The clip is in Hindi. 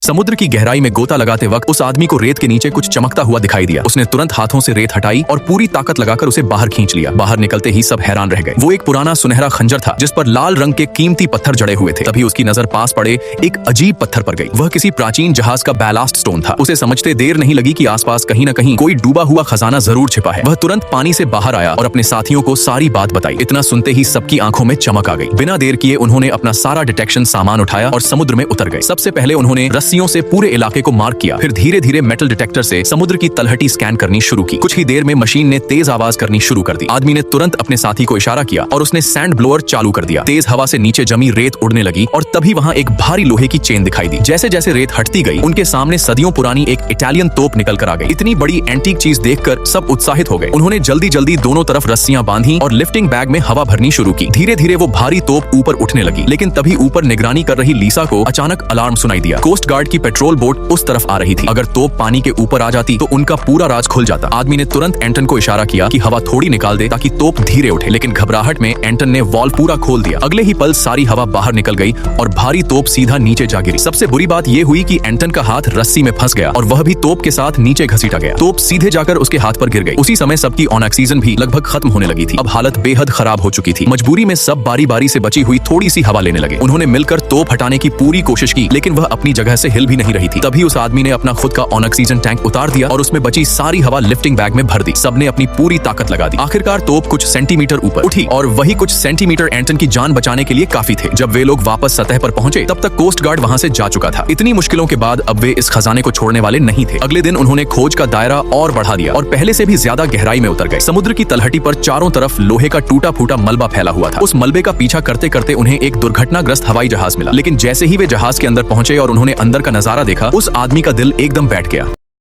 समुद्र की गहराई में गोता लगाते वक्त उस आदमी को रेत के नीचे कुछ चमकता हुआ दिखाई दिया। उसने तुरंत हाथों से रेत हटाई और पूरी ताकत लगाकर उसे बाहर खींच लिया। बाहर निकलते ही सब हैरान रह गए। वो एक पुराना सुनहरा खंजर था जिस पर लाल रंग के कीमती पत्थर जड़े हुए थे। तभी उसकी नजर पास पड़े एक अजीब पत्थर पर गई। वह किसी प्राचीन जहाज का बैलास्ट स्टोन था। उसे समझते देर नहीं लगी कि आसपास कहीं न कहीं कोई डूबा हुआ खजाना जरूर छिपा है। वह तुरंत पानी से बाहर आया और अपने साथियों को सारी बात बताई। इतना सुनते ही सबकी आंखों में चमक आ गई। बिना देर किए उन्होंने अपना सारा डिटेक्शन सामान उठाया और समुद्र में उतर गए। सबसे पहले उन्होंने रस्सियों से पूरे इलाके को मार्क किया। फिर धीरे धीरे मेटल डिटेक्टर से समुद्र की तलहटी स्कैन करनी शुरू की। कुछ ही देर में मशीन ने तेज आवाज करनी शुरू कर दी। आदमी ने तुरंत अपने साथी को इशारा किया और उसने सैंड ब्लोअर चालू कर दिया। तेज हवा से नीचे जमी रेत उड़ने लगी और तभी वहां एक भारी लोहे की चेन दिखाई दी। जैसे जैसे रेत हटती गई उनके सामने सदियों पुरानी एक इटालियन तोप निकल कर आ गई। इतनी बड़ी एंटीक चीज देखकर सब उत्साहित हो गए। उन्होंने जल्दी जल्दी दोनों तरफ रस्सियां बांधी और लिफ्टिंग बैग में हवा भरनी शुरू की। धीरे धीरे वो भारी तोप ऊपर उठने लगी। लेकिन तभी ऊपर निगरानी कर रही लीसा को अचानक अलार्म सुनाई दिया। कोस्ट गार्ड की पेट्रोल बोट उस तरफ आ रही थी। अगर तोप पानी के ऊपर आ जाती तो उनका पूरा राज खुल जाता। आदमी ने तुरंत एंटन को इशारा किया कि हवा थोड़ी निकाल दे ताकि तोप धीरे उठे। लेकिन घबराहट में एंटन ने वॉल्व पूरा खोल दिया। अगले ही पल सारी हवा बाहर निकल गई और भारी तोप सीधा नीचे जा गिरी। सबसे बुरी बात यह हुई कि एंटन का हाथ रस्सी में फंस गया और वह भी तोप के साथ नीचे घसीटा गया। तोप सीधे जाकर उसके हाथ पर गिर गई। उसी समय सबकी ऑक्सीजन भी लगभग खत्म होने लगी थी। अब हालत बेहद खराब हो चुकी थी। मजबूरी में सब बारी बारी से बची हुई थोड़ी सी हवा लेने लगे। उन्होंने मिलकर तोप हटाने की पूरी कोशिश की लेकिन वह अपनी जगह से हिल भी नहीं रही थी। तभी उस आदमी ने अपना खुद का ऑक्सीजन टैंक उतार दिया और उसमें बची सारी हवा लिफ्टिंग बैग में भर दी। सबने अपनी पूरी ताकत लगा दी। आखिरकार तोप कुछ सेंटीमीटर ऊपर उठी और वही कुछ सेंटीमीटर एंटन की जान बचाने के लिए काफी थे। जब वे लोग वापस सतह पर पहुंचे तब तक कोस्ट गार्ड वहां से जा चुका था। इतनी मुश्किलों के बाद अब वे इस खजाने को छोड़ने वाले नहीं थे। अगले दिन उन्होंने खोज का दायरा और बढ़ा दिया और पहले से भी ज्यादा गहराई में उतर गए। समुद्र की तलहटी पर चारों तरफ लोहे का टूटा फूटा मलबा फैला हुआ था। उस मलबे का पीछा करते करते उन्हें एक दुर्घटनाग्रस्त हवाई जहाज मिला। लेकिन जैसे ही वे जहाज के अंदर पहुंचे और उन्होंने अंदर का नजारा देखा उस आदमी का दिल एकदम बैठ गया।